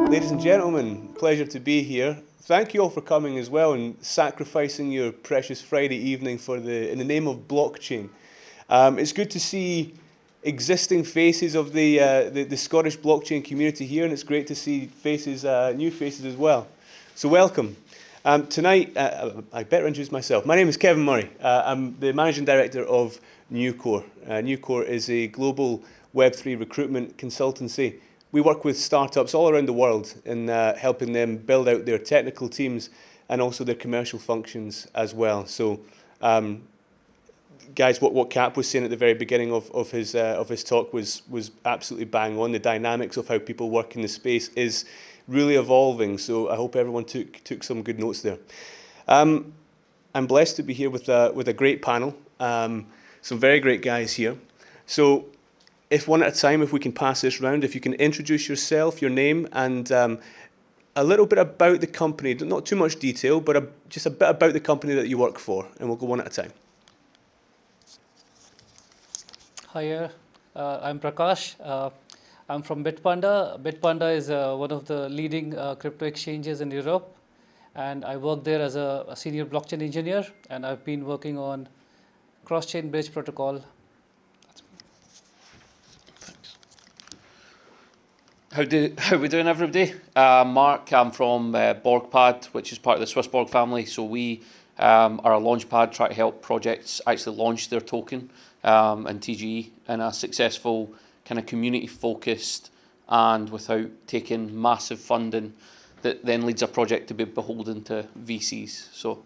Ladies and gentlemen, pleasure to be here. Thank you all for coming as well and sacrificing your precious Friday evening in the name of blockchain. It's good to see existing faces of the Scottish blockchain community here, and it's great to see faces, new faces as well. So welcome. Tonight, I better introduce myself. My name is Kevin Murray. I'm the Managing Director of Newcore. Newcore is a global Web3 recruitment consultancy. We work with startups all around the world in helping them build out their technical teams and also their commercial functions as well. So, guys, what Cap was saying at the very beginning of his talk was absolutely bang on. The dynamics of how people work in the space is really evolving. So I hope everyone took some good notes there. I'm blessed to be here with a great panel. Some very great guys here. So, if one at a time, if we can pass this round, if you can introduce yourself, your name, and a little bit about the company, not too much detail, but just a bit about the company that you work for, and we'll go one at a time. Hi, I'm Prakash. I'm from Bitpanda. Bitpanda is one of the leading crypto exchanges in Europe, and I work there as a senior blockchain engineer, and I've been working on cross-chain bridge protocol. How we doing, everybody? Mark, I'm from BorgPad, which is part of the Swiss Borg family. So we are a launchpad, try to help projects actually launch their token and TGE in a successful, kind of community-focused and without taking massive funding that then leads a project to be beholden to VCs. So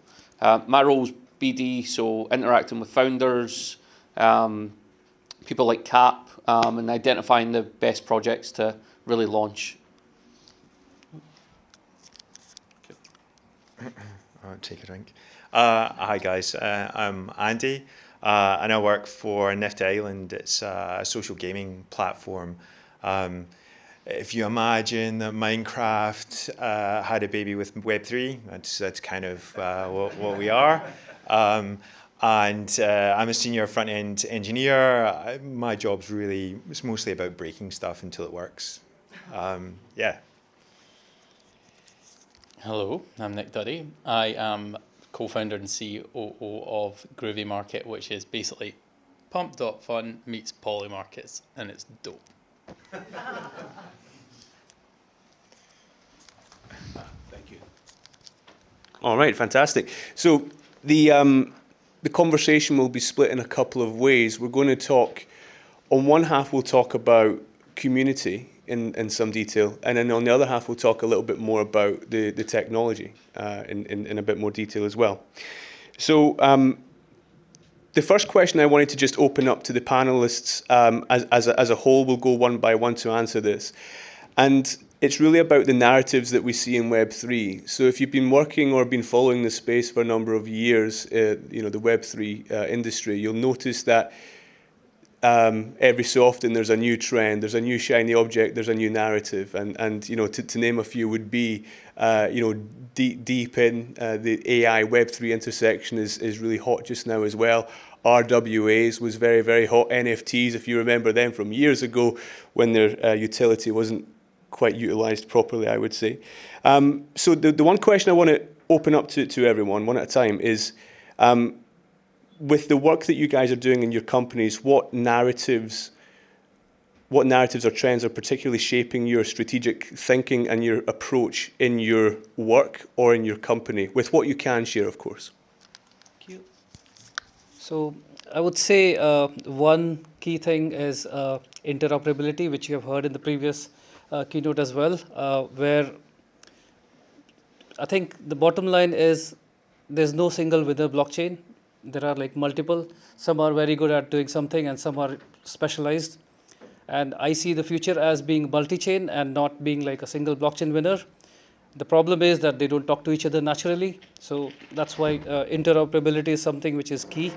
my role is BD, so interacting with founders, people like Cap, and identifying the best projects to really launch. I'll take a drink. Hi guys, I'm Andy, and I work for Nifty Island. It's a social gaming platform. If you imagine that Minecraft had a baby with Web3, that's kind of what we are. And I'm a senior front-end engineer. My job's it's mostly about breaking stuff until it works. Yeah. Hello, I'm Nick Duddy. I am co-founder and COO of Groovy Market, which is basically pump.fun meets poly markets, and it's dope. Thank you. All right, fantastic. So the conversation will be split in a couple of ways. We're going to talk, on one half we'll talk about community in some detail, and then on the other half we'll talk a little bit more about the technology in a bit more detail as well. So the first question I wanted to just open up to the panelists as a whole. We'll go one by one to answer this, and it's really about the narratives that we see in Web3. So if you've been working or been following the space for a number of years, the Web3 industry, you'll notice that every so often there's a new trend, there's a new shiny object, there's a new narrative, and to name a few would be deep in the AI Web3 intersection is really hot just now as well. RWAs was very, very hot. NFTs, if you remember them from years ago when their utility wasn't quite utilized properly, I would say. So the one question I want to open up to everyone one at a time is, with the work that you guys are doing in your companies, what narratives or trends are particularly shaping your strategic thinking and your approach in your work or in your company, with what you can share, of course? Thank you. So I would say one key thing is interoperability, which you have heard in the previous keynote as well, where I think the bottom line is there's no single winner blockchain. There are like multiple. Some are very good at doing something and some are specialized. And I see the future as being multi-chain and not being like a single blockchain winner. The problem is that they don't talk to each other naturally. So that's why interoperability is something which is key.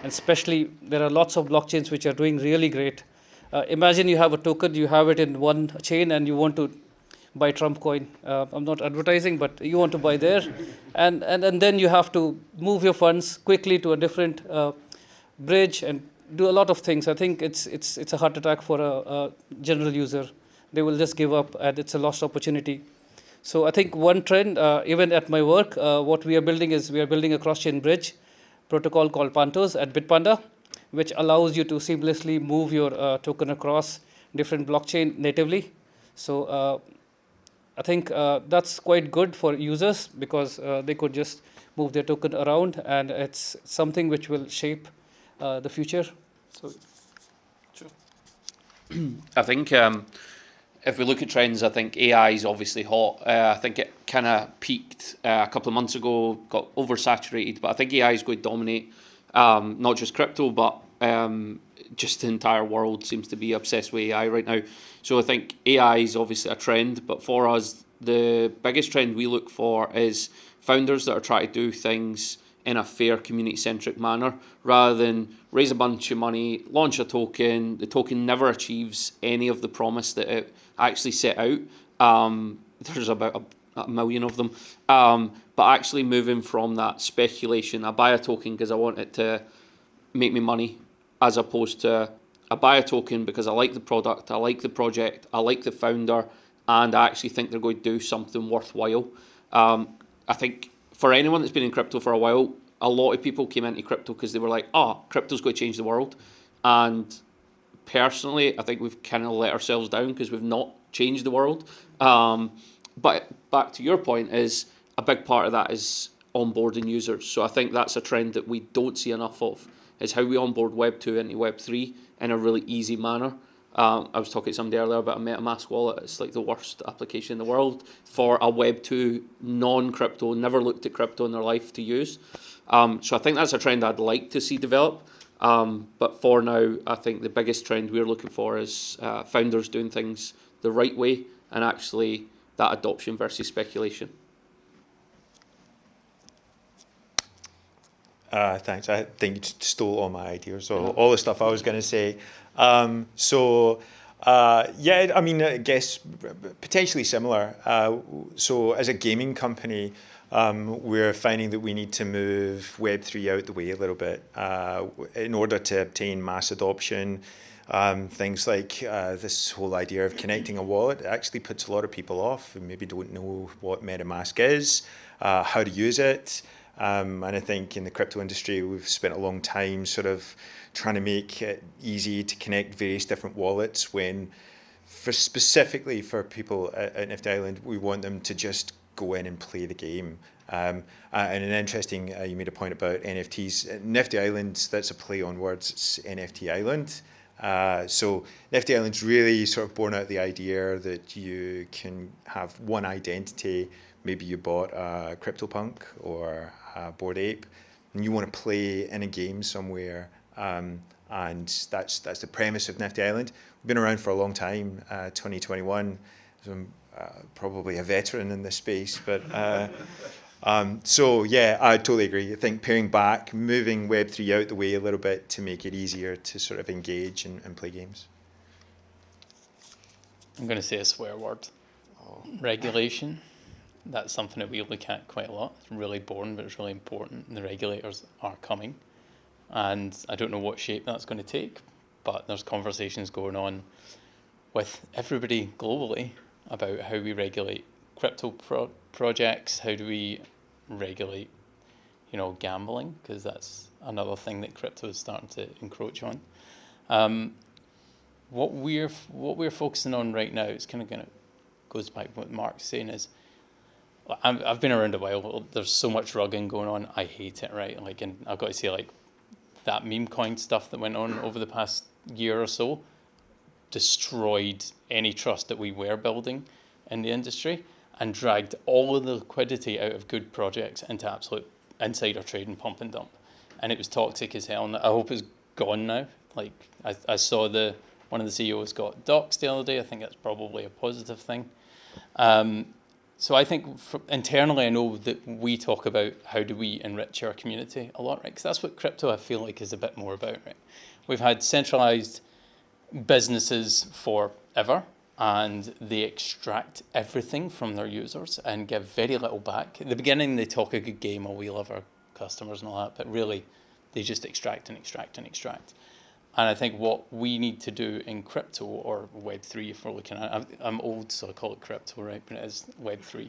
And especially there are lots of blockchains which are doing really great. Imagine you have a token, you have it in one chain and you want to buy Trump coin. I'm not advertising, but you want to buy there. And then you have to move your funds quickly to a different bridge and do a lot of things. I think it's a heart attack for a general user they will just give up, and it's a lost opportunity. So I think one trend, even at my work, what we are building is we are building a cross-chain bridge protocol called Pantos at Bitpanda, which allows you to seamlessly move your token across different blockchain natively. So I think that's quite good for users because they could just move their token around, and it's something which will shape the future. So, I think if we look at trends, I think AI is obviously hot. I think it kind of peaked a couple of months ago, got oversaturated, but I think AI is going to dominate not just crypto, but just the entire world seems to be obsessed with AI right now. So I think AI is obviously a trend, but for us, the biggest trend we look for is founders that are trying to do things in a fair, community-centric manner, rather than raise a bunch of money, launch a token. The token never achieves any of the promise that it actually set out. There's about a million of them. But actually moving from that speculation, I buy a token because I want it to make me money, as opposed to I buy a token because I like the product, I like the project, I like the founder, and I actually think they're going to do something worthwhile. I think for anyone that's been in crypto for a while, a lot of people came into crypto because they were like, crypto's going to change the world. And personally, I think we've kind of let ourselves down because we've not changed the world. But back to your point, is a big part of that is onboarding users. So I think that's a trend that we don't see enough of, is how we onboard Web 2 into Web 3 in a really easy manner. I was talking to somebody earlier about a MetaMask wallet. It's like the worst application in the world for a Web 2 non-crypto, never looked at crypto in their life to use. So I think that's a trend I'd like to see develop. But for now, I think the biggest trend we're looking for is founders doing things the right way, and actually that adoption versus speculation. Thanks. I think you stole all my ideas, so all the stuff I was going to say. I mean, I guess potentially similar. So as a gaming company, we're finding that we need to move Web3 out the way a little bit in order to obtain mass adoption. Things like this whole idea of connecting a wallet actually puts a lot of people off who maybe don't know what MetaMask is, how to use it. And I think in the crypto industry, we've spent a long time sort of trying to make it easy to connect various different wallets, when specifically for people at Nifty Island, we want them to just go in and play the game. And an interesting, you made a point about NFTs. Nifty Island, that's a play on words, it's NFT Island. So Nifty Island's really sort of born out the idea that you can have one identity. Maybe you bought a CryptoPunk or a Bored Ape, and you want to play in a game somewhere, and that's the premise of Nifty Island. We've been around for a long time, 2021. So I'm probably a veteran in this space, but so yeah, I totally agree. I think paring back, moving Web3 out the way a little bit to make it easier to sort of engage and play games. I'm going to say a swear word. Regulation. That's something that we look at quite a lot. It's really boring, but it's really important. And the regulators are coming. And I don't know what shape that's going to take, but there's conversations going on with everybody globally about how we regulate crypto projects. How do we regulate, gambling? Because that's another thing that crypto is starting to encroach on. What we're focusing on right now is kind of goes back to what Mark's saying is, I've been around a while. There's so much rugging going on. I hate it, right? And I've got to say, that meme coin stuff that went on over the past year or so destroyed any trust that we were building in the industry and dragged all of the liquidity out of good projects into absolute insider trade and pump and dump. And it was toxic as hell. And I hope it's gone now. I saw one of the CEOs got doxed the other day. I think that's probably a positive thing. So I think internally, I know that we talk about how do we enrich our community a lot, right? Because that's what crypto, I feel like, is a bit more about, right? We've had centralized businesses forever, and they extract everything from their users and give very little back. At the beginning, they talk a good game, we love our customers and all that, but really, they just extract and extract and extract. And I think what we need to do in crypto or Web3, if we're looking at it, I'm old, so I call it crypto, right? But it is Web3.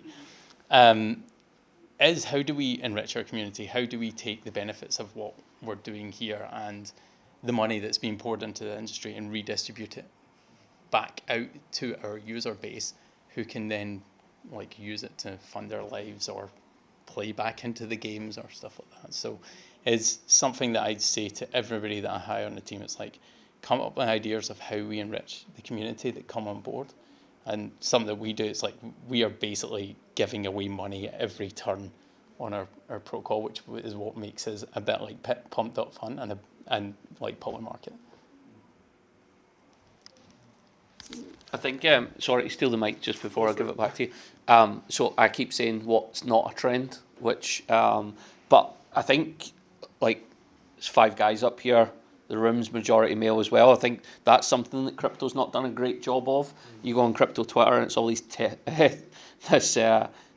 Is how do we enrich our community? How do we take the benefits of what we're doing here and the money that's being poured into the industry and redistribute it back out to our user base, who can then like use it to fund their lives or play back into the games or stuff like that. So it's something that I'd say to everybody that I hire on the team. It's like, come up with ideas of how we enrich the community that come on board. And something that we do, it's like we are basically giving away money at every turn on our protocol, which is what makes us a bit like pump.fun and like Polar Market. I think, sorry to steal the mic just before I give it back to you. So I keep saying what's not a trend, which, but I think like there's 5 guys up here. The room's majority male as well. I think that's something that crypto's not done a great job of. You go on crypto Twitter and it's all these this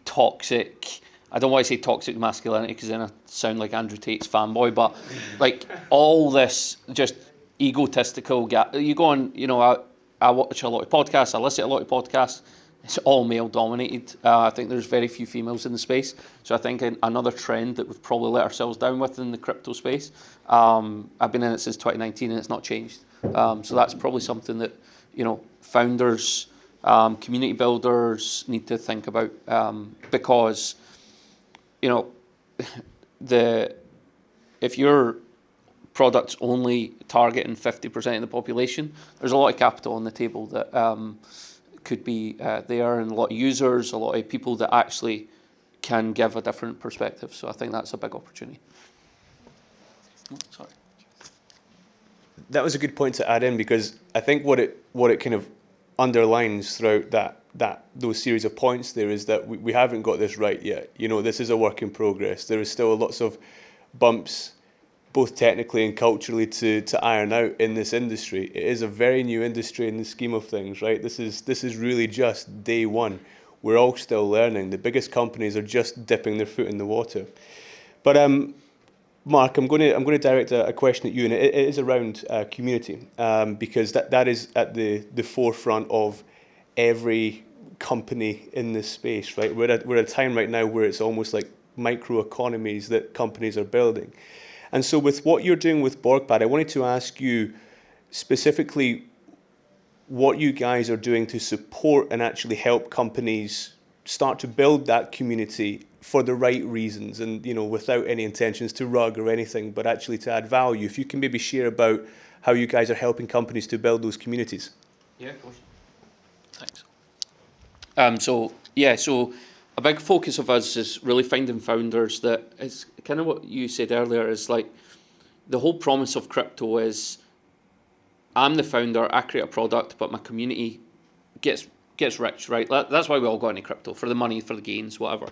toxic, I don't want to say toxic masculinity because then I sound like Andrew Tate's fanboy, but like all this just egotistical you go on, you know, I watch a lot of podcasts, I listen to a lot of podcasts, it's all male dominated. I think there's very few females in the space. So I think another trend that we've probably let ourselves down with in the crypto space. I've been in it since 2019 and it's not changed. So that's probably something that, you know, founders, community builders need to think about, because, you know, if your product's only targeting 50% of the population, there's a lot of capital on the table that could be there, and a lot of users, a lot of people that actually can give a different perspective. So I think that's a big opportunity. Oh, sorry. That was a good point to add in, because I think what it kind of underlines throughout those series of points there is that we haven't got this right yet. You know, this is a work in progress. There is still lots of bumps, both technically and culturally, to iron out in this industry. It is a very new industry in the scheme of things, right? This is really just day one. We're all still learning. The biggest companies are just dipping their foot in the water. But Mark, I'm going to direct a question at you, and it is around community, because that is at the forefront of every company in this space, right? We're at a time right now where it's almost like micro economies that companies are building. And so with what you're doing with BorgPad, I wanted to ask you specifically what you guys are doing to support and actually help companies start to build that community for the right reasons, and, you know, without any intentions to rug or anything, but actually to add value. If you can maybe share about how you guys are helping companies to build those communities. Yeah, of course. Thanks. So a big focus of us is really finding founders that is kind of what you said earlier, is like the whole promise of crypto is I'm the founder, I create a product, but my community gets rich, right? That's why we all got into crypto, for the money, for the gains, whatever.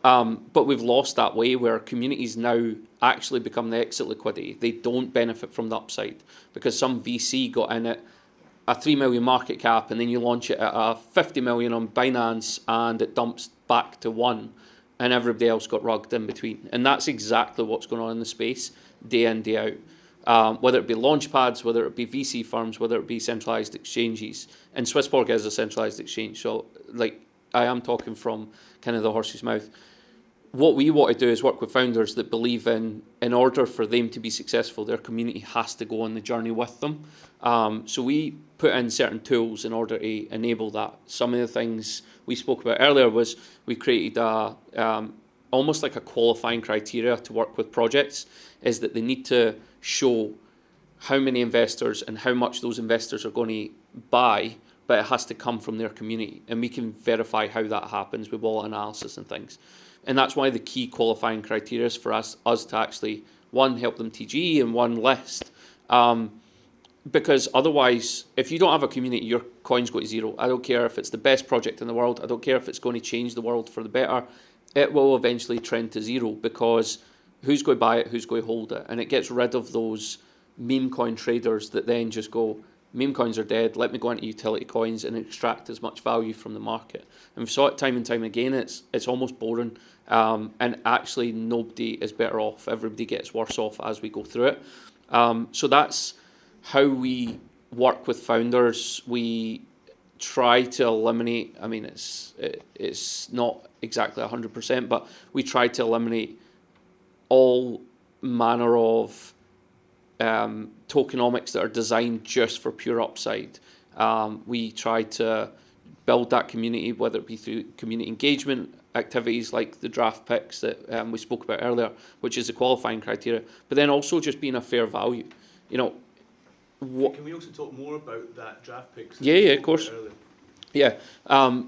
But we've lost that way where communities now actually become the exit liquidity. They don't benefit from the upside because some VC got in at a 3 million market cap and then you launch it at a 50 million on Binance and it dumps back to 1 and everybody else got rugged in between. And that's exactly what's going on in the space day in, day out. Whether it be launch pads, whether it be VC firms, whether it be centralised exchanges. And Swissborg is a centralised exchange. So like I am talking from kind of the horse's mouth. What we want to do is work with founders that believe in order for them to be successful, their community has to go on the journey with them. So we put in certain tools in order to enable that. Some of the things we spoke about earlier was we created almost like a qualifying criteria to work with projects, is that they need to show how many investors and how much those investors are going to buy, but it has to come from their community. And we can verify how that happens with wallet analysis and things. And that's why the key qualifying criteria is for us to actually, one, help them TG and one, list. Because otherwise, if you don't have a community, your coins go to zero. I don't care if it's the best project in the world. I don't care if it's going to change the world for the better. It will eventually trend to zero because who's going to buy it, who's going to hold it? And it gets rid of those meme coin traders that then just go, meme coins are dead, let me go into utility coins and extract as much value from the market. And we saw it time and time again. It's almost boring. And actually nobody is better off. Everybody gets worse off as we go through it. So that's how we work with founders, we try to eliminate, I mean, it's not exactly 100%, but we try to eliminate all manner of tokenomics that are designed just for pure upside. We try to build that community, whether it be through community engagement activities like the draft picks that we spoke about earlier, which is the qualifying criteria, but then also just being a fair value. You know, Can we also talk more about that draft picks? Yeah, of course. Yeah.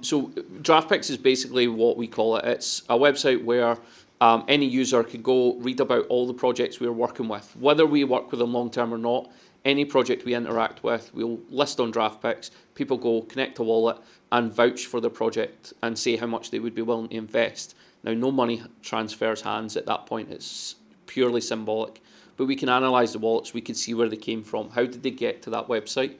So draft picks is basically what we call it. It's a website where any user could go read about all the projects we're working with, whether we work with them long term or not. Any project we interact with, we'll list on draft picks. People go connect a wallet and vouch for the project and say how much they would be willing to invest. Now, no money transfers hands at that point. It's purely symbolic. But we can analyse the wallets. We can see where they came from. How did they get to that website?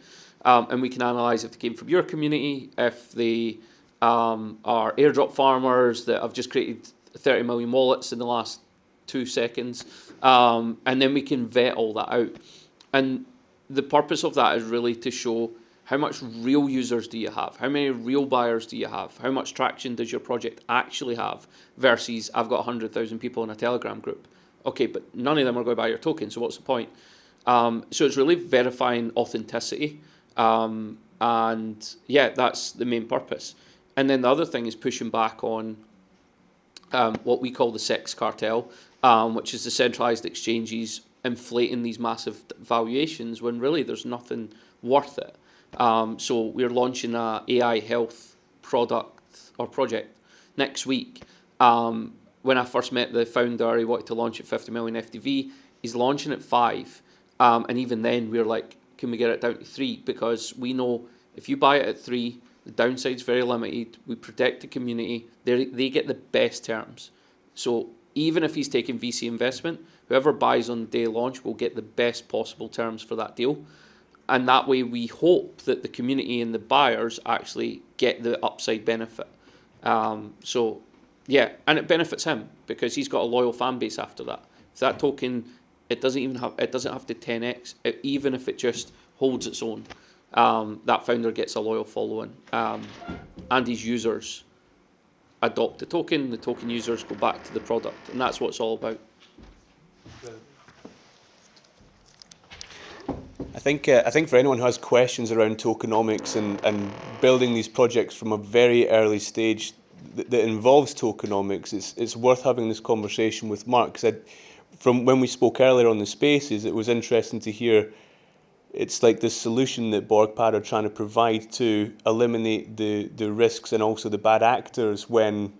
And we can analyse if they came from your community, if they are airdrop farmers that have just created 30 million wallets in the last 2 seconds. And then we can vet all that out. And the purpose of that is really to show how much real users do you have? How many real buyers do you have? How much traction does your project actually have? Versus, I've got 100,000 people in a Telegram group. Okay, but none of them are going to buy your token, so what's the point? So it's really verifying authenticity. And yeah, that's the main purpose. And then the other thing is pushing back on what we call the sex cartel, which is the centralized exchanges inflating these massive valuations when really there's nothing worth it. So we're launching a AI health product or project next week. When I first met the founder, he wanted to launch at 50 million FTV. He's launching at 5. And even then we're like, can we get it down to 3? Because we know if you buy it at 3, the downside's very limited. We protect the community. They get the best terms. So even if he's taking VC investment, whoever buys on the day of launch will get the best possible terms for that deal. And that way we hope that the community and the buyers actually get the upside benefit. So yeah, and it benefits him because he's got a loyal fan base after that. If that token, it doesn't have to 10x, even if it just holds its own. That founder gets a loyal following, and his users adopt the token users go back to the product, and that's what it's all about. I think for anyone who has questions around tokenomics and building these projects from a very early stage that involves tokenomics, it's worth having this conversation with Mark, because from when we spoke earlier on the spaces, it was interesting to hear it's like this solution that BorgPad are trying to provide to eliminate the risks and also the bad actors when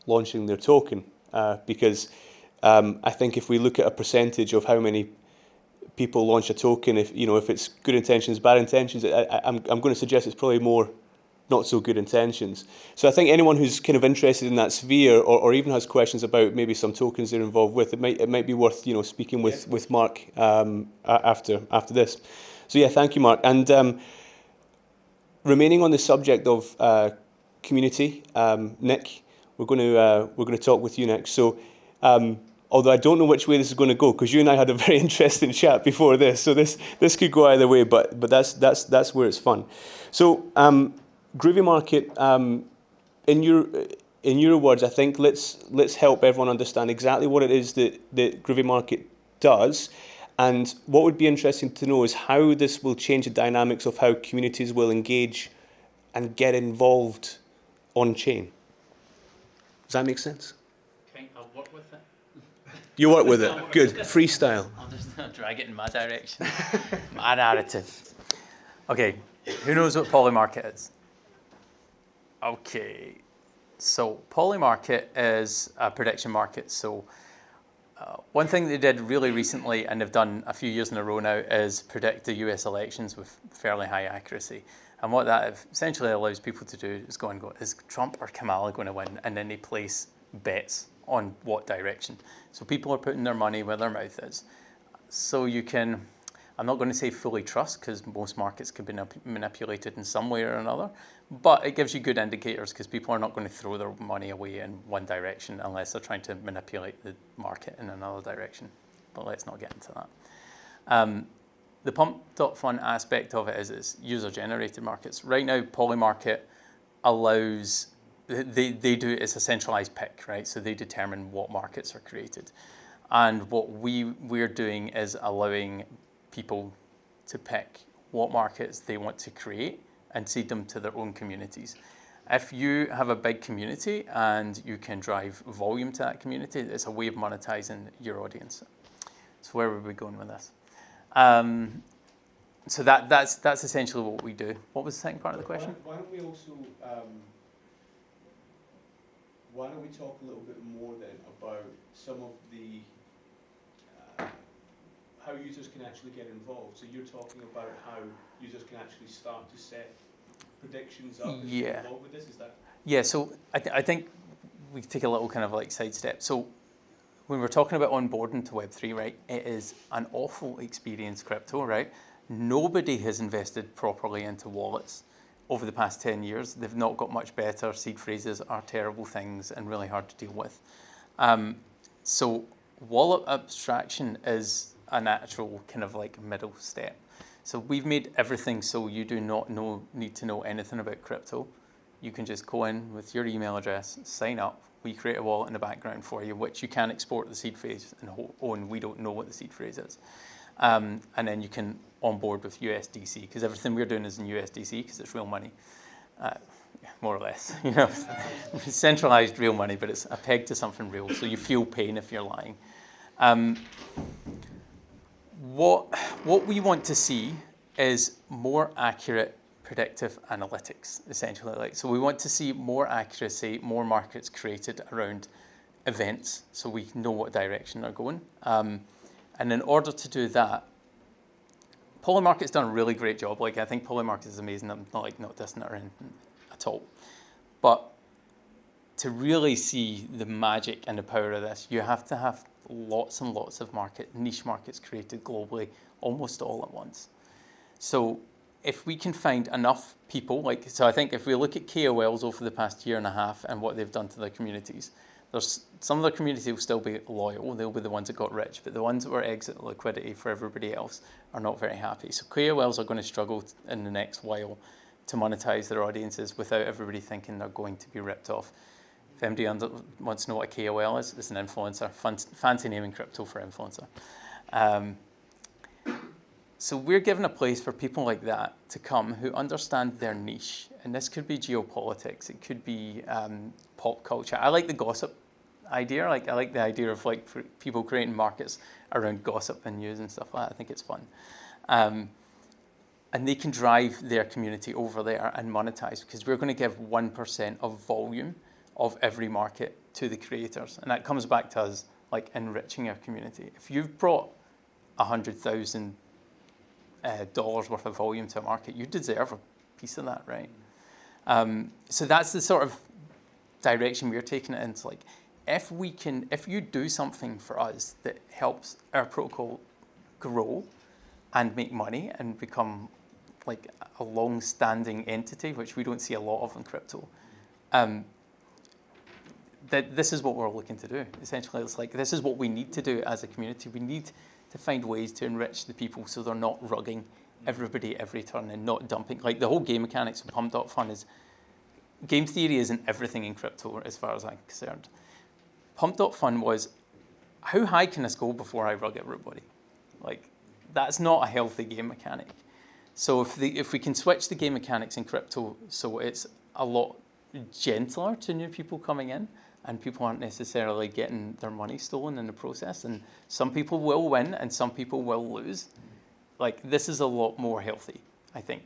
launching their token. Because I think if we look at a percentage of how many people launch a token, if it's good intentions, bad intentions, I'm going to suggest it's probably more not so good intentions. So I think anyone who's kind of interested in that sphere or even has questions about maybe some tokens they're involved with, it might be worth speaking with Mark after this. So yeah, thank you, Mark. And remaining on the subject of community, Nick, we're going to talk with you next. So although I don't know which way this is going to go, because you and I had a very interesting chat before this, so this could go either way, but that's where it's fun. So Groovy Market, in your words, I think let's help everyone understand exactly what it is that Groovy Market does, and what would be interesting to know is how this will change the dynamics of how communities will engage and get involved on chain. Does that make sense? Okay, I'll work with it. You work with it. Good. Freestyle. I'll just drag it in my direction. My narrative. Okay, who knows what Polymarket is? Okay, so Polymarket is a prediction market. So one thing they did really recently, and they've done a few years in a row now, is predict the US elections with fairly high accuracy. And what that essentially allows people to do is go, is Trump or Kamala going to win? And then they place bets on what direction. So people are putting their money where their mouth is. So you can, I'm not going to say fully trust, because most markets can be manipulated in some way or another, but it gives you good indicators because people are not going to throw their money away in one direction unless they're trying to manipulate the market in another direction. But let's not get into that. the pump.fun aspect of it is it's user-generated markets. Right now, Polymarket allows, they do, it's a centralized pick, right? So they determine what markets are created. And what we're doing is allowing people to pick what markets they want to create and seed them to their own communities. If you have a big community and you can drive volume to that community, it's a way of monetizing your audience. So where were we going with this? So that's essentially what we do. What was the second part of the question? Why don't we also, why don't we talk a little bit more then about some of the, how users can actually get involved. So you're talking about how users can actually start to set predictions up and get involved with this, is that? Yeah, so I think we take a little kind of like sidestep. So when we're talking about onboarding to Web3, right, it is an awful experience, crypto, right? Nobody has invested properly into wallets over the past 10 years. They've not got much better. Seed phrases are terrible things and really hard to deal with. So wallet abstraction is a natural kind of like middle step. So we've made everything so you do not need to know anything about crypto. You can just go in with your email address, sign up. We create a wallet in the background for you, which you can export the seed phrase and own. We don't know what the seed phrase is. And then you can onboard with USDC, because everything we're doing is in USDC because it's real money, more or less. You know, centralized real money, but it's a peg to something real. So you feel pain if you're lying. What we want to see is more accurate predictive analytics, essentially. Like, so we want to see more accuracy, more markets created around events, so we know what direction they're going. And in order to do that, Polymarket's done a really great job. Like, I think Polymarket is amazing. I'm not dissing it or anything at all. But to really see the magic and the power of this, you have to have lots and lots of niche markets created globally, almost all at once. So if we can find enough people, so I think if we look at KOLs over the past year and a half and what they've done to their communities, there's some of their community will still be loyal. They'll be the ones that got rich, but the ones that were exit liquidity for everybody else are not very happy. So KOLs are going to struggle in the next while to monetize their audiences without everybody thinking they're going to be ripped off. If anybody wants to know what a KOL is, it's an influencer. Fancy name in crypto for influencer. So we're giving a place for people like that to come who understand their niche. And this could be geopolitics. It could be pop culture. I like the gossip idea. I like the idea of people creating markets around gossip and news and stuff like that. I think it's fun. And they can drive their community over there and monetize, because we're going to give 1% of volume of every market to the creators. And that comes back to us enriching our community. If you've brought $100,000 worth of volume to a market, you deserve a piece of that, right? So that's the sort of direction we're taking it into. If you do something for us that helps our protocol grow and make money and become a long-standing entity, which we don't see a lot of in crypto, that this is what we're looking to do. Essentially, it's this is what we need to do as a community. We need to find ways to enrich the people so they're not rugging everybody every turn and not dumping. The whole game mechanics of pump.fun is, game theory isn't everything in crypto as far as I'm concerned. Pump.fun was, how high can this go before I rug everybody? That's not a healthy game mechanic. So if we can switch the game mechanics in crypto so it's a lot gentler to new people coming in, and people aren't necessarily getting their money stolen in the process, and some people will win and some people will lose, this is a lot more healthy, I think.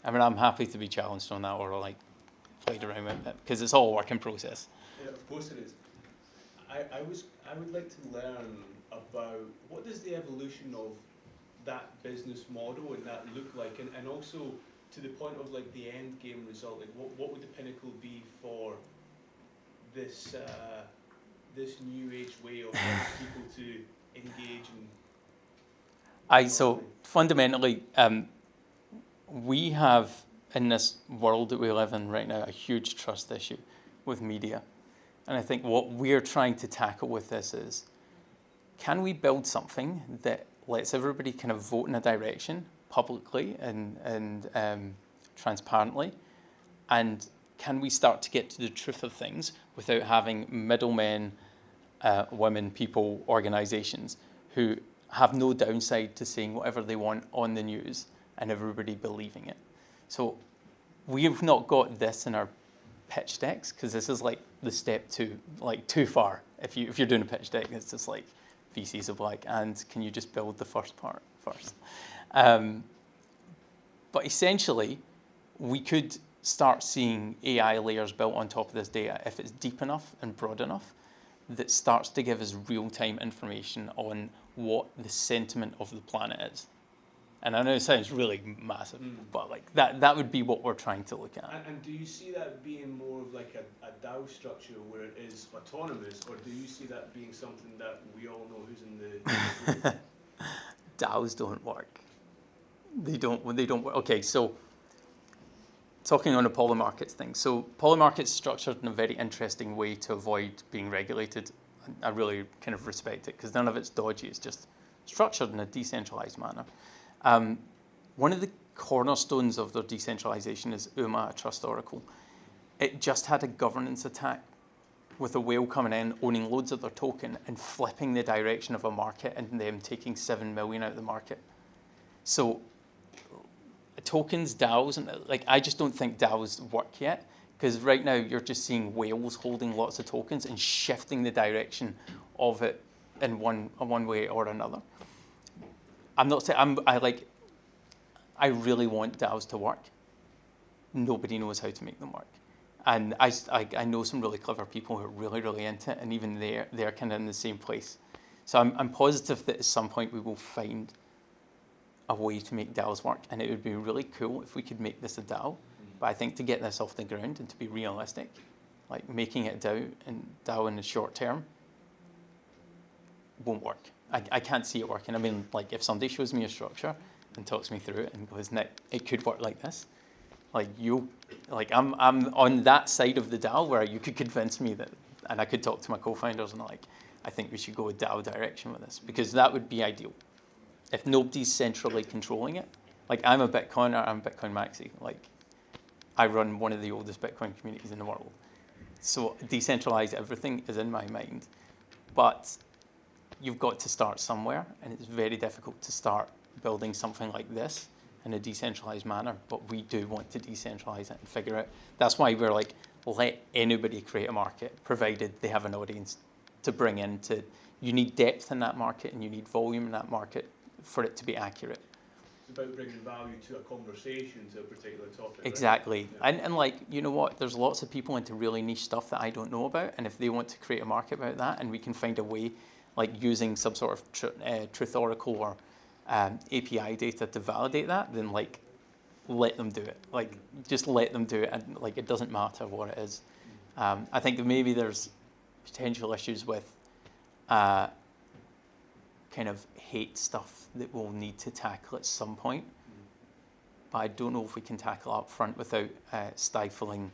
I mean, I'm happy to be challenged on that or played around with it, because it's all a work in process. Yeah, of course it is. I would like to learn about what does the evolution of that business model and that look like, and also to the point of the end game result. What would the pinnacle be for this this new age way of getting people to engage and so fundamentally, we have in this world that we live in right now a huge trust issue with media. And I think what we're trying to tackle with this is, can we build something that lets everybody kind of vote in a direction publicly and transparently, and can we start to get to the truth of things without having middlemen, women, people, organisations who have no downside to saying whatever they want on the news and everybody believing it. So we've not got this in our pitch decks because this is like the step two, like too far. If you're doing a pitch deck, it's just like VCs of like, and can you just build the first part first? But essentially, we could start seeing AI layers built on top of this data if it's deep enough and broad enough that starts to give us real-time information on what the sentiment of the planet is. And I know it sounds really massive, but like that would be what we're trying to look at. And do you see that being more of like a DAO structure where it is autonomous, or do you see that being something that we all know who's in the DAOs don't work. They don't work. Okay, so talking on the poly markets thing. So poly markets structured in a very interesting way to avoid being regulated. I really kind of respect it because none of it's dodgy. It's just structured in a decentralized manner. One of the cornerstones of their decentralization is UMA, a trust oracle. It just had a governance attack with a whale coming in, owning loads of their token and flipping the direction of a market and them taking 7 million out of the market. So tokens, DAOs, and like I just don't think DAOs work yet because right now you're just seeing whales holding lots of tokens and shifting the direction of it in one way or another. I'm not saying I really want DAOs to work. Nobody knows how to make them work. And I know some really clever people who are really, really into it, and even they're kind of in the same place. So I'm positive that at some point we will find a way to make DAOs work, and it would be really cool if we could make this a DAO. But I think to get this off the ground and to be realistic, like making it a DAO in the short term won't work. I can't see it working. I mean, like if somebody shows me a structure and talks me through it and goes, Nick, it could work like this. I'm on that side of the DAO where you could convince me that, and I could talk to my co-founders and I think we should go a DAO direction with this because that would be ideal. If nobody's centrally controlling it, like I'm a Bitcoiner, I'm Bitcoin maxi. Like I run one of the oldest Bitcoin communities in the world. So decentralize everything is in my mind. But you've got to start somewhere, and it's very difficult to start building something like this in a decentralized manner, but we do want to decentralize it and figure out. That's why we're like, let anybody create a market, provided they have an audience to bring into. You need depth in that market, and you need volume in that market for it to be accurate. It's about bringing value to a conversation, to a particular topic. Exactly. Right? And like, you know what, there's lots of people into really niche stuff that I don't know about, and if they want to create a market about that, and we can find a way, like using some sort of truth oracle or API data to validate that, then like let them do it. Like just let them do it, and like it doesn't matter what it is. I think that maybe there's potential issues with kind of hate stuff that we'll need to tackle at some point, but I don't know if we can tackle up front without stifling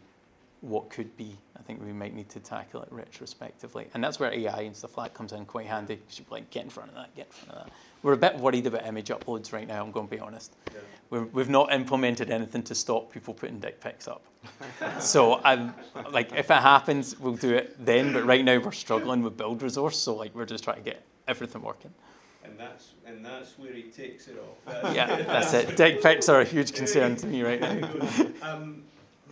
what could be. I think we might need to tackle it retrospectively. And that's where AI and stuff like that comes in quite handy, because you're like, get in front of that, get in front of that. We're a bit worried about image uploads right now, I'm going to be honest. Yeah. We've not implemented anything to stop people putting dick pics up. So I'm like, if it happens, we'll do it then, but right now we're struggling with build resource, so like we're just trying to get everything working. And that's where he takes it off. Yeah, that's it. Dick pics are a huge concern to me right now.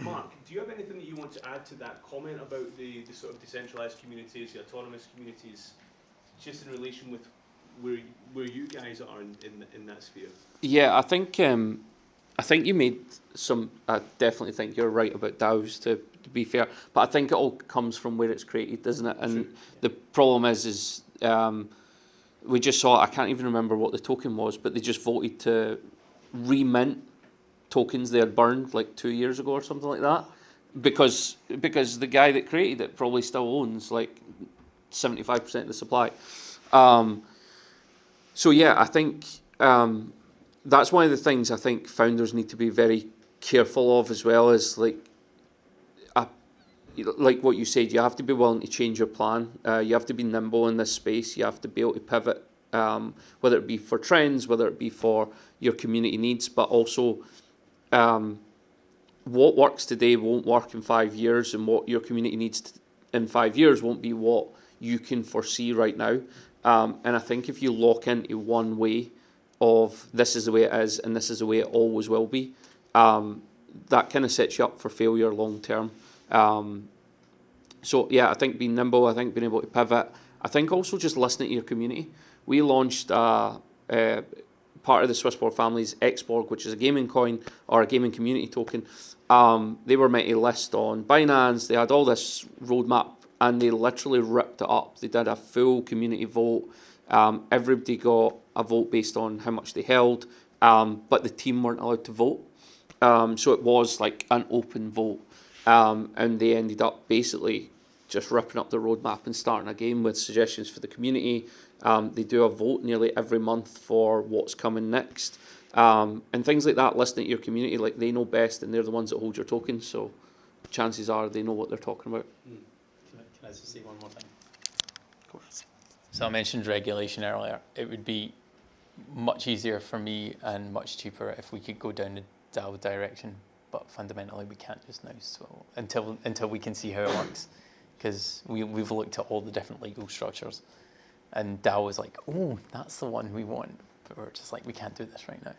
Mark, do you have anything that you want to add to that comment about the sort of decentralized communities, the autonomous communities, just in relation with where you guys are in that sphere? Yeah, I think you made some. I definitely think you're right about DAOs. To be fair, but I think it all comes from where it's created, doesn't it? And True. The problem is we just saw. I can't even remember what the token was, but they just voted to remint tokens they had burned like 2 years ago or something like that, because the guy that created it probably still owns like 75% of the supply. So yeah, I think that's one of the things I think founders need to be very careful of, as well as like what you said, you have to be willing to change your plan. You have to be nimble in this space. You have to be able to pivot whether it be for trends, whether it be for your community needs, but also what works today won't work in 5 years, and what your community needs in 5 years won't be what you can foresee right now. And I think if you lock into one way of this is the way it is and this is the way it always will be, that kind of sets you up for failure long term. So yeah, I think being nimble, I think being able to pivot, I think also just listening to your community. We launched part of the Swissborg family's Xborg, which is a gaming coin or a gaming community token. They were meant to list on Binance. They had all this roadmap, and they literally ripped it up. They did a full community vote. Everybody got a vote based on how much they held, but the team weren't allowed to vote. So it was like an open vote, and they ended up basically just ripping up the roadmap and starting a game with suggestions for the community. They do a vote nearly every month for what's coming next, and things like that. Listening to your community, like they know best, and they're the ones that hold your tokens. So chances are they know what they're talking about. Can I just say one more thing? Of course. So I mentioned regulation earlier. It would be much easier for me and much cheaper if we could go down the DAO direction, but fundamentally we can't just now. So until we can see how it works, because we've looked at all the different legal structures, and DAO was like, oh, that's the one we want, but we're just like, we can't do this right now.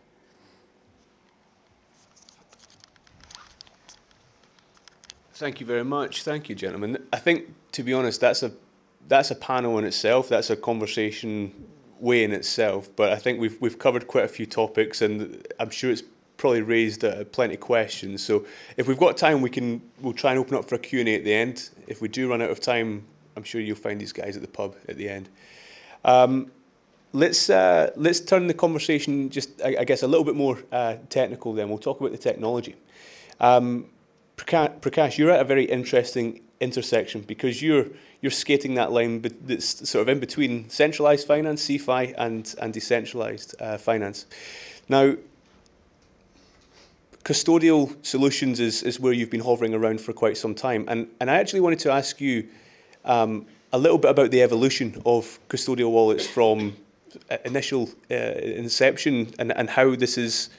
Thank you very much. Thank you, gentlemen. I think, to be honest, that's a panel in itself. That's a conversation way in itself. But I think we've covered quite a few topics, and I'm sure it's probably raised plenty of questions. So if we've got time, we'll try and open up for a Q&A at the end. If we do run out of time, I'm sure you'll find these guys at the pub at the end. Let's turn the conversation just, I guess, a little bit more technical. Then we'll talk about the technology. Prakash, you're at a very interesting intersection because you're skating that line that's sort of in between centralized finance, CeFi, and decentralized finance. Now, custodial solutions is where you've been hovering around for quite some time, and I actually wanted to ask you a little bit about the evolution of custodial wallets from initial inception and how this is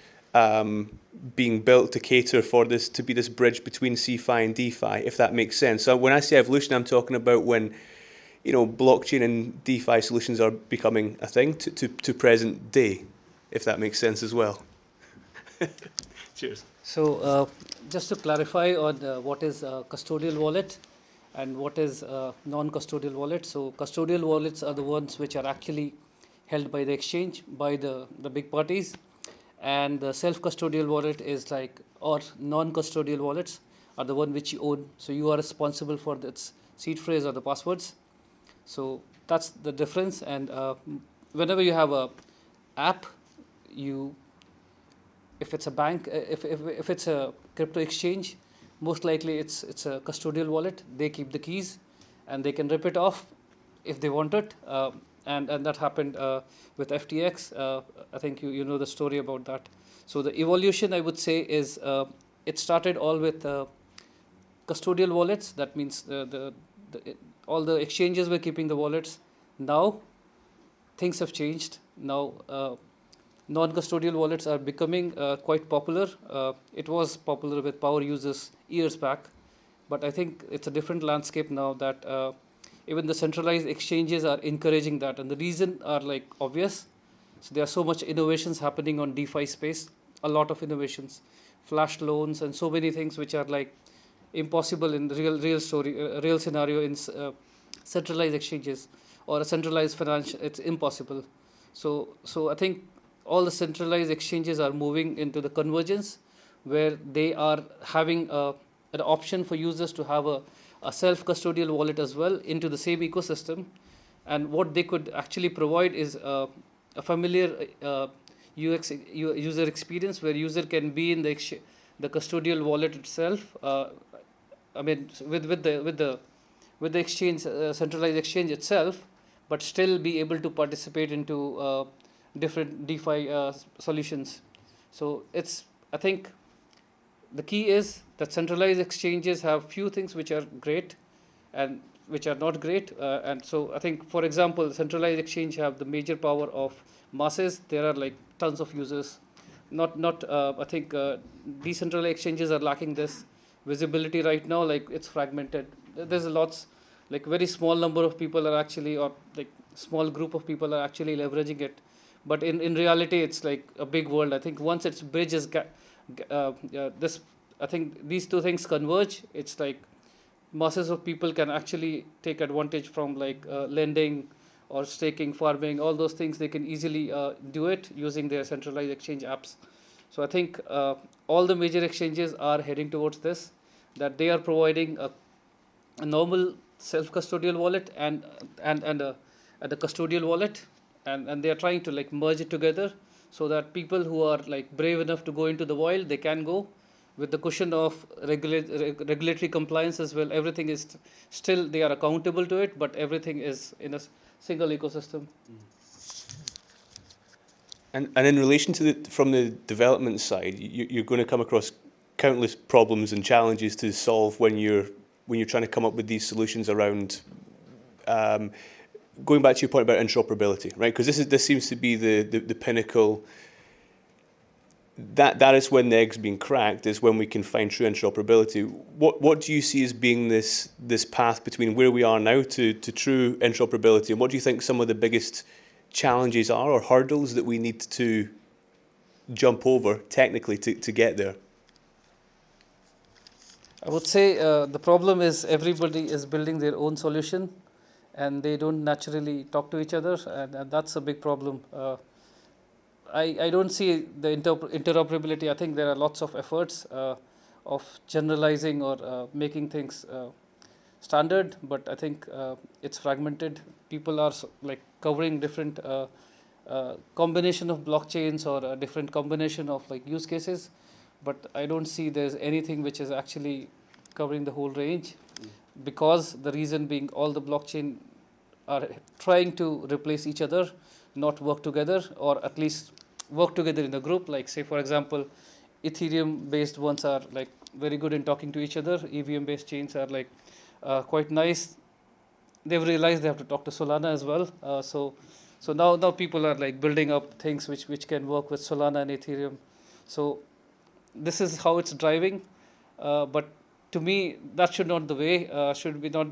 being built to cater for this to be this bridge between CeFi and DeFi, if that makes sense. So when I say evolution, I'm talking about when blockchain and DeFi solutions are becoming a thing to present day, if that makes sense as well. Cheers. So just to clarify on what is a custodial wallet and what is a non-custodial wallet. So custodial wallets are the ones which are actually held by the exchange, by the big parties. And the self-custodial wallet is or non-custodial wallets are the one which you own. So you are responsible for its seed phrase or the passwords. So that's the difference. And whenever you have a app, if it's a bank, if it's a crypto exchange, most likely it's a custodial wallet. They keep the keys, and they can rip it off if they want it. And that happened with FTX. I think you know the story about that. So the evolution, I would say, is it started all with custodial wallets. That means all the exchanges were keeping the wallets. Now things have changed. Now non-custodial wallets are becoming quite popular. It was popular with power users years back, but I think it's a different landscape now that even the centralized exchanges are encouraging that, and the reason are obvious. So there are so much innovations happening on DeFi space, a lot of innovations, flash loans, and so many things which are impossible in the real scenario in centralized exchanges or a centralized finance. It's impossible. So I think all the centralized exchanges are moving into the convergence, where they are having an option for users to have a self-custodial wallet as well into the same ecosystem. And what they could actually provide is a familiar UX user experience where user can be in the custodial wallet itself. With the exchange, centralized exchange itself, but still be able to participate into different DeFi solutions. So I think the key is that centralized exchanges have few things which are great, and which are not great. And so I think, for example, centralized exchange have the major power of masses. There are like tons of users. I think decentralized exchanges are lacking this visibility right now. Like it's fragmented. There's lots, like very small number of people are actually, or like small group of people are actually leveraging it. But in reality, it's like a big world. I think once its bridge is I think these two things converge. It's like masses of people can actually take advantage from like lending or staking, farming, all those things. They can easily do it using their centralized exchange apps. So I think all the major exchanges are heading towards this, that they are providing a normal self-custodial wallet and a custodial wallet, and they are trying to like merge it together so that people who are like brave enough to go into the wild, they can go with the cushion of regulatory compliance as well. Everything is still, they are accountable to it, but everything is in a single ecosystem. And in relation to from the development side, you're going to come across countless problems and challenges to solve when you're trying to come up with these solutions around. Going back to your point about interoperability, right? Because this seems to be the pinnacle. That is when the egg's being cracked. Is when we can find true interoperability. What do you see as being this path between where we are now to true interoperability, and what do you think some of the biggest challenges are or hurdles that we need to jump over technically to get there? I would say the problem is everybody is building their own solution, and they don't naturally talk to each other, and that's a big problem. I don't see the interoperability. I think there are lots of efforts of generalizing or making things standard, but I think it's fragmented. People are like covering different combination of blockchains or a different combination of like use cases, but I don't see there's anything which is actually covering the whole range, because the reason being all the blockchain are trying to replace each other, not work together, or at least work together in a group. Like say for example, Ethereum based ones are like very good in talking to each other. EVM based chains are like quite nice. They've realized they have to talk to Solana as well. So now people are like building up things which can work with Solana and Ethereum. So this is how it's driving. But to me, that should not the way. Should be not.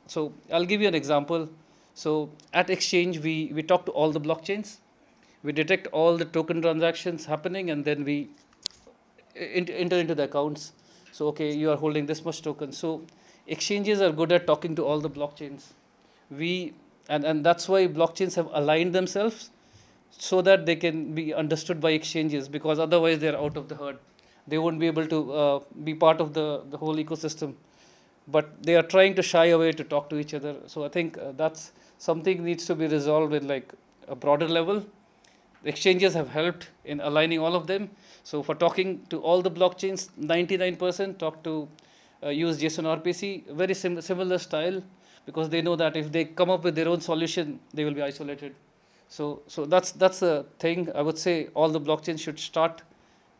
So I'll give you an example. So at exchange, we talk to all the blockchains. We detect all the token transactions happening, and then we enter into the accounts. So okay, you are holding this much token. So exchanges are good at talking to all the blockchains. And that's why blockchains have aligned themselves so that they can be understood by exchanges, because otherwise they're out of the herd. They won't be able to be part of the whole ecosystem. But they are trying to shy away to talk to each other. So I think that's something needs to be resolved with like a broader level. The exchanges have helped in aligning all of them. So for talking to all the blockchains, 99% talk to use JSON RPC, very similar style, because they know that if they come up with their own solution, they will be isolated. So that's the thing. I would say all the blockchains should start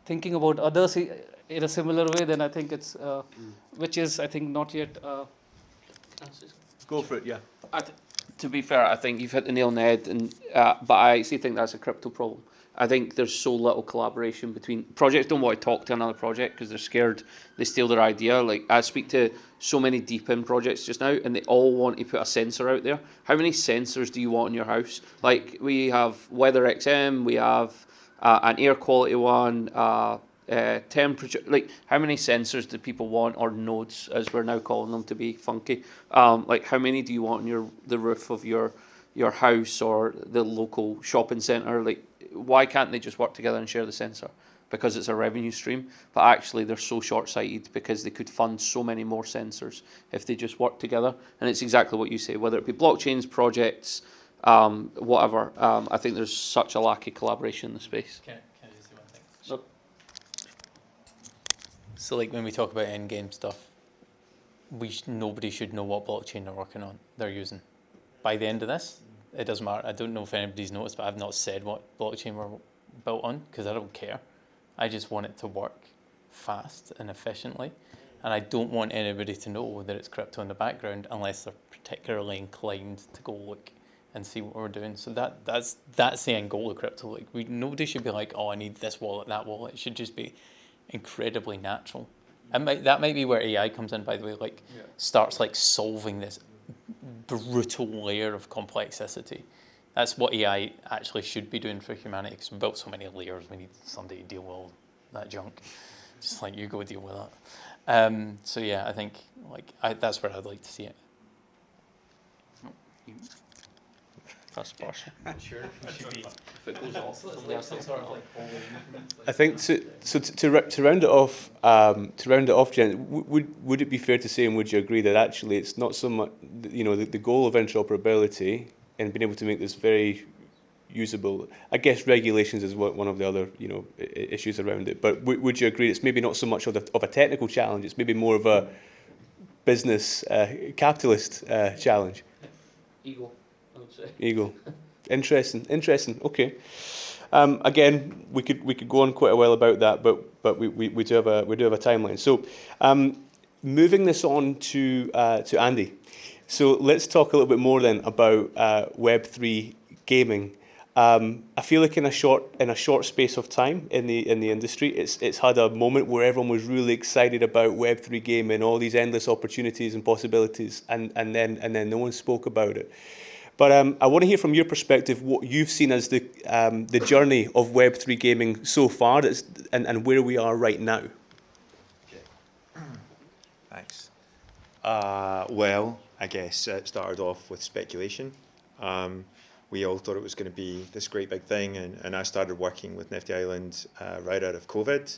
thinking about others in a similar way. Then I think it's, which is I think not yet. Go for it, yeah. To be fair, I think you've hit the nail on the head, and but I actually think that's a crypto problem. I think there's so little collaboration between projects. Don't want to talk to another project because they're scared they steal their idea. Like I speak to so many deep in projects just now, and they all want to put a sensor out there. How many sensors do you want in your house? Like we have Weather XM, we have an air quality one, temperature. Like how many sensors do people want, or nodes as we're now calling them to be funky? Like how many do you want on the roof of your house or the local shopping centre? Like why can't they just work together and share the sensor? Because it's a revenue stream, but actually they're so short-sighted because they could fund so many more sensors if they just work together. And it's exactly what you say, whether it be blockchains, projects, whatever. I think there's such a lack of collaboration in the space. Can I just say one thing? So like when we talk about endgame stuff, nobody should know what blockchain they're using. By the end of this, it doesn't matter. I don't know if anybody's noticed, but I've not said what blockchain we're built on because I don't care. I just want it to work fast and efficiently. And I don't want anybody to know that it's crypto in the background unless they're particularly inclined to go look and see what we're doing. So that's the end goal of crypto. Like nobody should be like, oh, I need this wallet, that wallet. It should just be incredibly natural. And that might be where AI comes in, by the way. Like starts like solving this brutal layer of complexity. That's what AI actually should be doing for humanity, because we built so many layers. We need somebody to deal with all that junk. Just like you go deal with that. So yeah, I think that's where I'd like to see it. First person. Sure, it should be. If it goes off, I think to round it off, Jen, would it be fair to say, and would you agree that actually it's not so much, the goal of interoperability and being able to make this very usable? I guess regulations is one of the other issues around it. But would you agree it's maybe not so much of a technical challenge? It's maybe more of a business capitalist challenge. Ego, I would say. Ego. Interesting. Okay. Again, we could go on quite a while about that, but we do have a timeline. So, moving this on to Andy. So let's talk a little bit more then about Web3 gaming. I feel like in a short space of time in the industry, it's had a moment where everyone was really excited about Web3 gaming, all these endless opportunities and possibilities, and then no one spoke about it. But I want to hear from your perspective what you've seen as the journey of Web3 gaming so far, and where we are right now. Okay. Thanks. Well, I guess it started off with speculation. We all thought it was going to be this great big thing, and I started working with Nifty Island right out of COVID.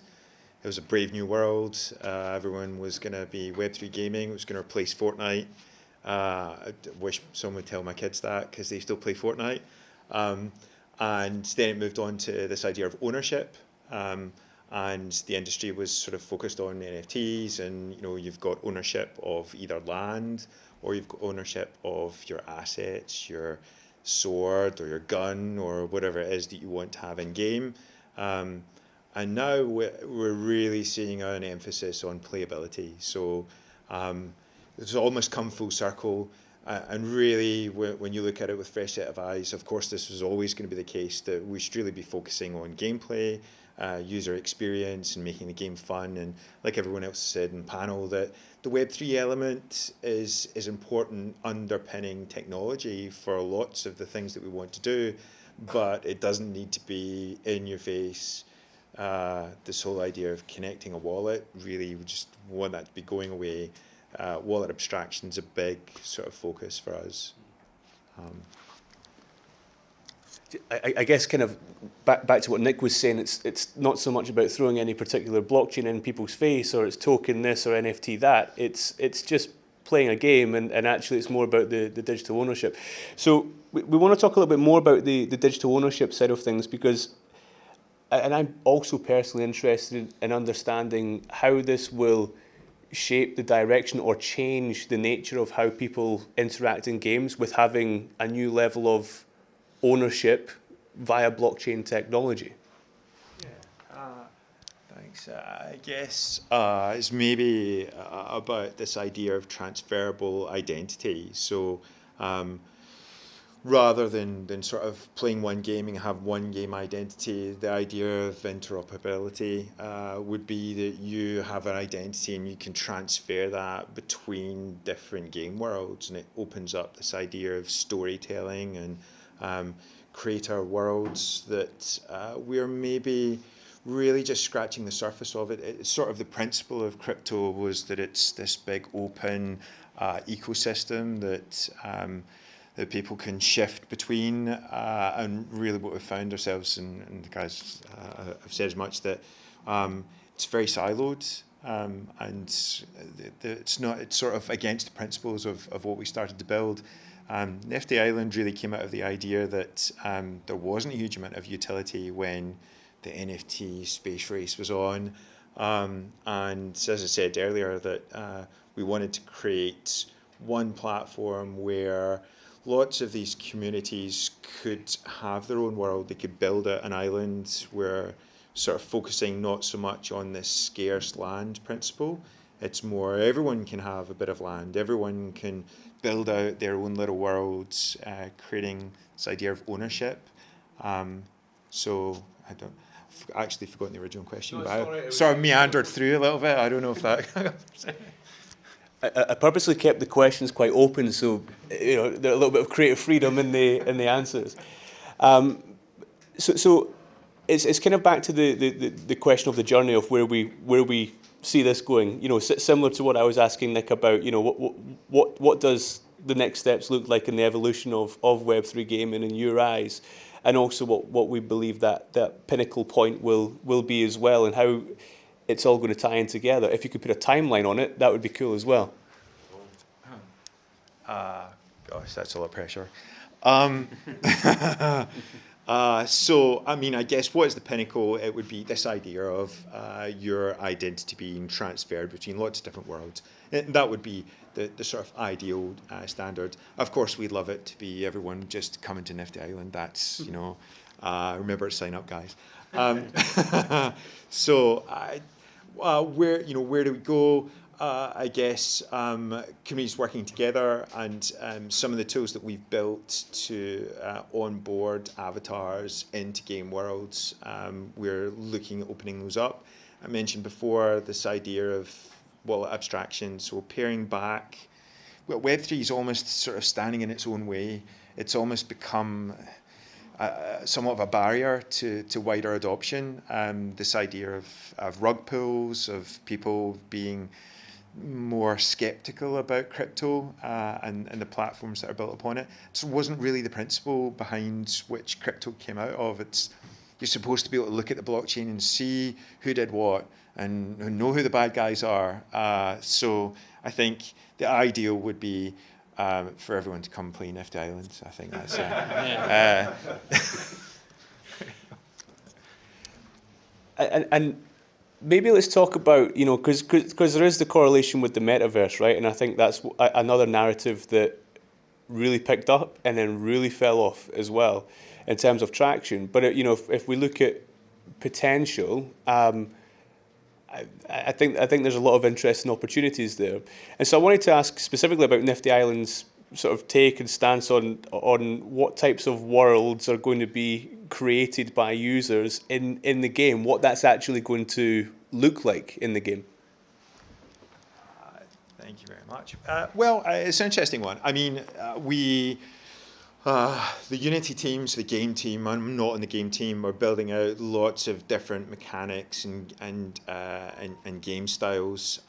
It was a brave new world. Everyone was going to be Web3 gaming. It was going to replace Fortnite. I wish someone would tell my kids that, because they still play Fortnite. And then it moved on to this idea of ownership. And the industry was sort of focused on NFTs, and you've got ownership of either land, or you've got ownership of your assets, your sword or your gun or whatever it is that you want to have in game. And now we're really seeing an emphasis on playability. So it's almost come full circle. And really, when you look at it with a fresh set of eyes, of course, this was always going to be the case, that we should really be focusing on gameplay, user experience, and making the game fun. And like everyone else said in panel, that the Web3 element is important underpinning technology for lots of the things that we want to do, but it doesn't need to be in your face. This whole idea of connecting a wallet, really, we just want that to be going away. Wallet abstraction is a big sort of focus for us. I guess kind of back to what Nick was saying, it's not so much about throwing any particular blockchain in people's face, or it's token this or NFT that. It's just playing a game, and actually it's more about the digital ownership. So we want to talk a little bit more about the digital ownership side of things, because, and I'm also personally interested in understanding how this will shape the direction or change the nature of how people interact in games, with having a new level of ownership via blockchain technology. Thanks. I guess it's maybe about this idea of transferable identity. So rather than sort of playing one game and have one game identity, the idea of interoperability would be that you have an identity and you can transfer that between different game worlds, and it opens up this idea of storytelling and creator worlds that we're maybe really just scratching the surface of it. It's sort of the principle of crypto was that it's this big open ecosystem that people can shift between, and really what we've found ourselves, and the guys have said as much, that it's very siloed, and it's sort of against the principles of what we started to build. Nifty Island really came out of the idea that there wasn't a huge amount of utility when the NFT space race was on, and as I said earlier, that we wanted to create one platform where lots of these communities could have their own world. They could build an island where sort of focusing not so much on this scarce land principle, It's more everyone can have a bit of land, everyone can build out their own little worlds, creating this idea of ownership. So I've actually forgotten the original question, No, but it's all right. I sort of meandered through a little bit. I don't know if that... I purposely kept the questions quite open, so there's a little bit of creative freedom in the answers. So it's kind of back to the question of the journey of where we see this going. Similar to what I was asking Nick about. What does the next steps look like in the evolution of Web3 gaming in your eyes, and also what we believe that pinnacle point will be as well, and how it's all going to tie in together. If you could put a timeline on it, that would be cool as well. Gosh, that's a lot of pressure. So, I mean, I guess what is the pinnacle? It would be this idea of your identity being transferred between lots of different worlds. And that would be the sort of ideal standard. Of course, we'd love it to be everyone just coming to Nifty Island. That's, remember to sign up, guys. So, where do we go? I guess communities working together, and some of the tools that we've built to onboard avatars into game worlds, we're looking at opening those up. I mentioned before this idea of wallet abstraction, so pairing back. Well, Web3 is almost sort of standing in its own way. It's almost become somewhat of a barrier to wider adoption. This idea of rug pulls, of people being more skeptical about crypto and the platforms that are built upon it. So it wasn't really the principle behind which crypto came out of. You're supposed to be able to look at the blockchain and see who did what and know who the bad guys are. So I think the ideal would be for everyone to come play Nifty Island. I think that's and maybe let's talk about, because there is the correlation with the metaverse, right? And I think that's another narrative that really picked up and then really fell off as well in terms of traction. But if we look at potential, I think there's a lot of interesting opportunities there. And so I wanted to ask specifically about Nifty Island's sort of take and stance on what types of worlds are going to be created by users in the game, what that's actually going to look like in the game. Thank you very much. Well, it's an interesting one. I mean, the Unity teams, the game team, I'm not on the game team, are building out lots of different mechanics and game styles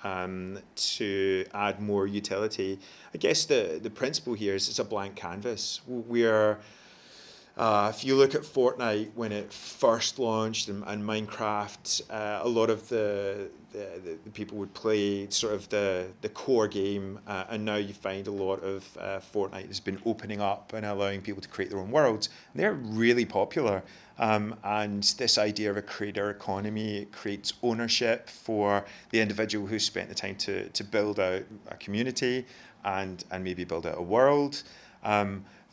to add more utility. I guess the principle here is it's a blank canvas. If you look at Fortnite when it first launched and Minecraft, a lot of the people would play sort of the core game, and now you find a lot of Fortnite has been opening up and allowing people to create their own worlds. And they're really popular. And this idea of a creator economy, it creates ownership for the individual who spent the time to build out a community and maybe build out a world.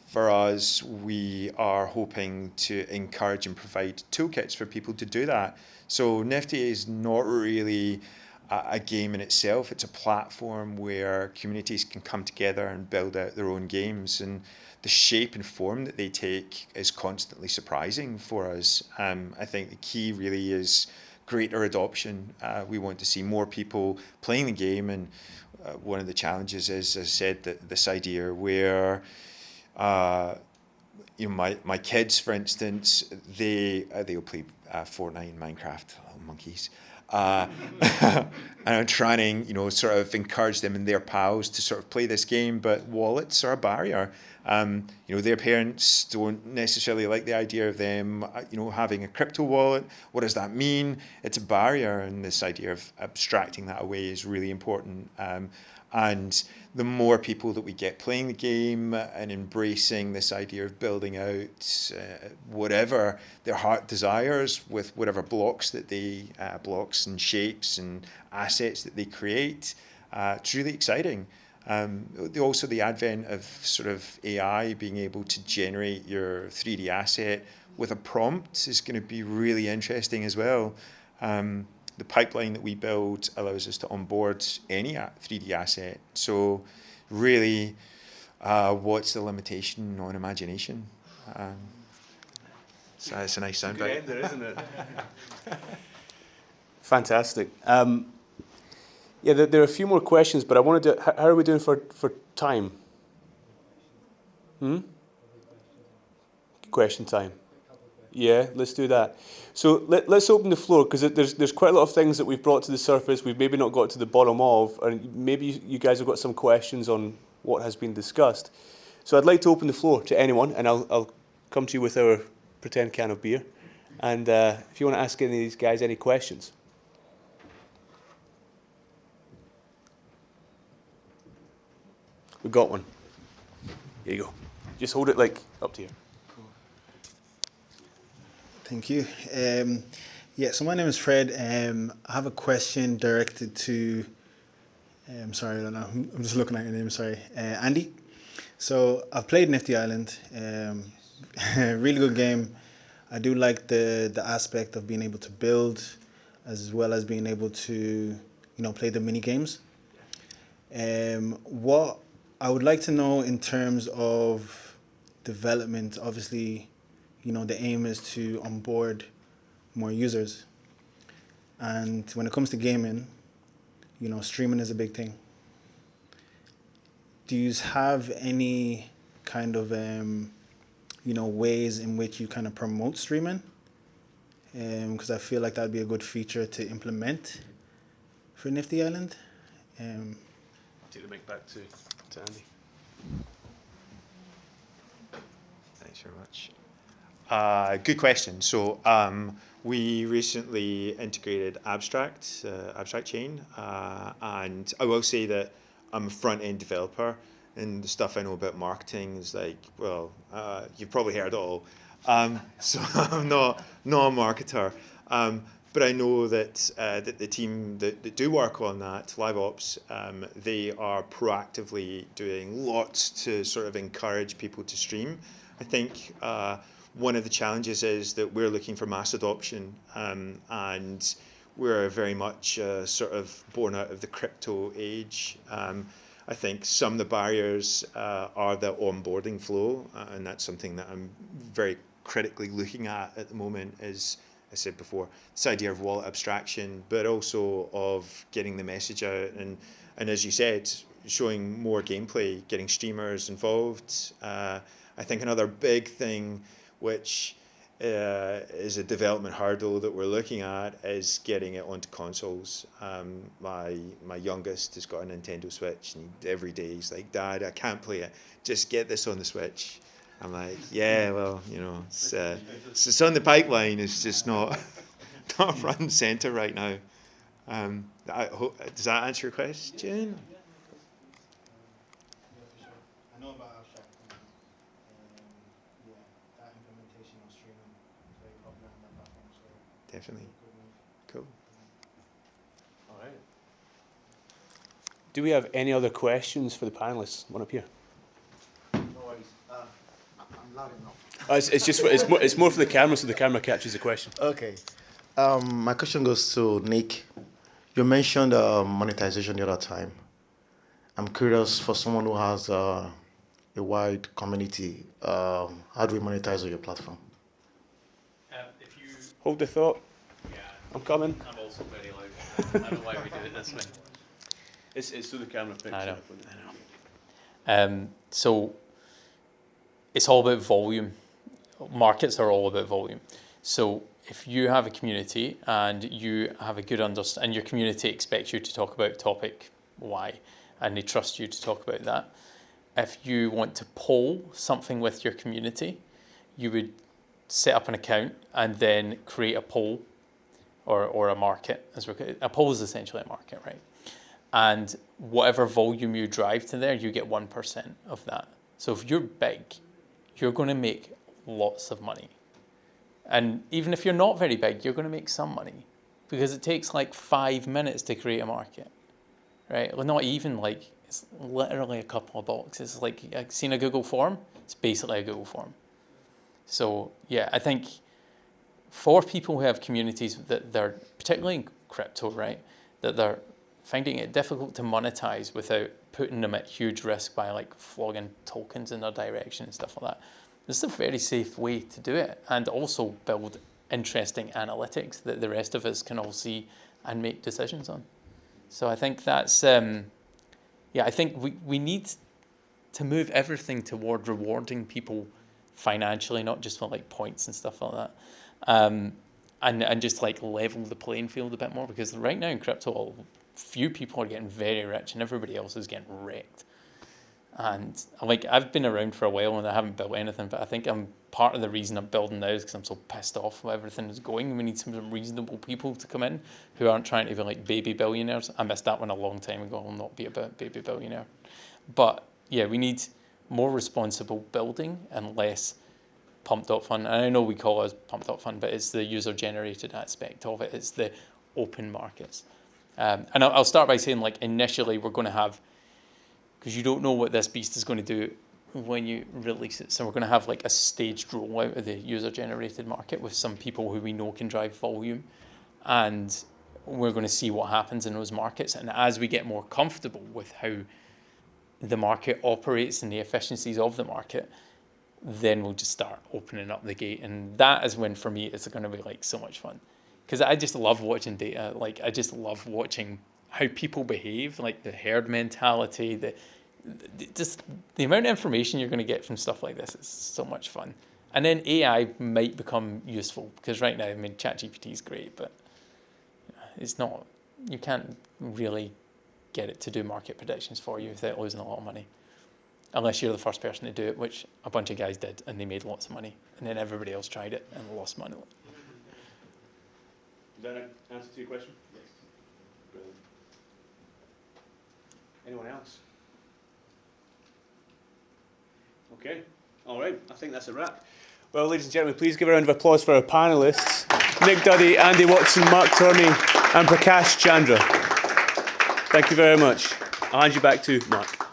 For us, we are hoping to encourage and provide toolkits for people to do that. So Nifty is not really a game in itself. It's a platform where communities can come together and build out their own games. And the shape and form that they take is constantly surprising for us. I think the key really is greater adoption. We want to see more people playing the game. And one of the challenges is, as I said, that this idea where my kids, for instance, they'll play Fortnite and Minecraft, little monkeys. And I'm trying, sort of encourage them and their pals to sort of play this game, but wallets are a barrier. Their parents don't necessarily like the idea of them, having a crypto wallet. What does that mean? It's a barrier, and this idea of abstracting that away is really important. And the more people that we get playing the game and embracing this idea of building out whatever their heart desires with whatever blocks and shapes and assets that they create, it's really exciting. Also the advent of sort of AI being able to generate your 3D asset with a prompt is going to be really interesting as well. the pipeline that we build allows us to onboard any 3D asset. So really, what's the limitation on imagination? So it's a nice soundbite. Good ender, isn't it? Fantastic. Yeah, there are a few more questions, but I wanted to. How are we doing for time? Question time. Yeah, let's do that. So let's open the floor, because there's quite a lot of things that we've brought to the surface we've maybe not got to the bottom of, and maybe you guys have got some questions on what has been discussed. So I'd like to open the floor to anyone, and I'll come to you with our pretend can of beer. And if you want to ask any of these guys any questions. We've got one. Here you go. Just hold it like up to you. Thank you. Yeah, so my name is Fred. I have a question directed to, sorry, I don't know. I'm just looking at your name, sorry. Andy. So I've played Nifty Island. Really good game. I do like the aspect of being able to build as well as being able to, play the mini games. What I would like to know in terms of development, obviously, the aim is to onboard more users. And when it comes to gaming, streaming is a big thing. Do you have any kind of, ways in which you kind of promote streaming? Because I feel like that would be a good feature to implement for Nifty Island. I'll take the mic back to Andy. Thanks very much. Good question. So we recently integrated Abstract Chain, and I will say that I'm a front-end developer, and the stuff I know about marketing is like, well, you've probably heard it all. So I'm not a marketer. But I know that the team that do work on that, Live Ops, they are proactively doing lots to sort of encourage people to stream. I think one of the challenges is that we're looking for mass adoption, and we're very much sort of born out of the crypto age. I think some of the barriers are the onboarding flow, and that's something that I'm very critically looking at the moment, as I said before, this idea of wallet abstraction, but also of getting the message out, and as you said, showing more gameplay, getting streamers involved. I think another big thing, which is a development hurdle that we're looking at, is getting it onto consoles. My youngest has got a Nintendo Switch, and every day he's like, "Dad, I can't play it. Just get this on the Switch." I'm like, yeah, well, it's on the pipeline. It's just not front and center right now. I hope, does that answer your question? I know about Abstract. That implementation of streaming is very popular on that platform. So Definitely. Cool. All right. Do we have any other questions for the panelists? One up here. Loud enough. It's just it's more for the camera, so the camera catches the question. Okay. My question goes to Nick. You mentioned monetization the other time. I'm curious, for someone who has a wide community, how do we monetize on your platform? If you, Hold the thought. yeah, I'm coming. I'm also very loud. I don't know why we do it this way. It's so the camera picks I know. up. I know. So it's all about volume. Markets are all about volume. So if you have a community and you have a good understanding, and your community expects you to talk about topic Y, and they trust you to talk about that, if you want to poll something with your community, you would set up an account and then create a poll or a market. A poll is essentially a market, right? And whatever volume you drive to there, you get 1% of that. So if you're big, you're going to make lots of money. And even if you're not very big, you're going to make some money, because it takes like 5 minutes to create a market, right? Well, not even, like, it's literally a couple of boxes. Like, I've seen a Google form, it's basically a Google form. So yeah, I think for people who have communities that they're particularly crypto, right? That they're finding it difficult to monetize without putting them at huge risk by like flogging tokens in their direction and stuff like that. This is a very safe way to do it, and also build interesting analytics that the rest of us can all see and make decisions on. So I think that's, I think we need to move everything toward rewarding people financially, not just for like points and stuff like that. And just like level the playing field a bit more, because right now in crypto, few people are getting very rich and everybody else is getting wrecked. And like, I've been around for a while and I haven't built anything, but I think part of the reason I'm building now is because I'm so pissed off with everything is going. We need some reasonable people to come in who aren't trying to be like baby billionaires. I missed that one a long time ago. I'll not be about baby billionaire. But yeah, we need more responsible building and less pump.fun. And I know we call it pump.fun, but it's the user-generated aspect of it. It's the open markets. And I'll start by saying, like, initially we're going to have, because you don't know what this beast is going to do when you release it. So we're going to have like a staged rollout of the user-generated market with some people who we know can drive volume. And we're going to see what happens in those markets. And as we get more comfortable with how the market operates and the efficiencies of the market, then we'll just start opening up the gate. And that is when, for me, it's going to be like so much fun. Because I just love watching data. Like, I just love watching how people behave, like the herd mentality, just the amount of information you're going to get from stuff like this is so much fun. And then AI might become useful, because right now, I mean, ChatGPT is great, but it's not, you can't really get it to do market predictions for you without losing a lot of money. Unless you're the first person to do it, which a bunch of guys did, and they made lots of money. And then everybody else tried it and lost money. Is that an answer to your question? Yes. Brilliant. Anyone else? Okay. All right. I think that's a wrap. Well, ladies and gentlemen, please give a round of applause for our panelists: Nick Duddy, Andy Watson, Mark Tormey, and Prakash Chandra. Thank you very much. I'll hand you back to Mark.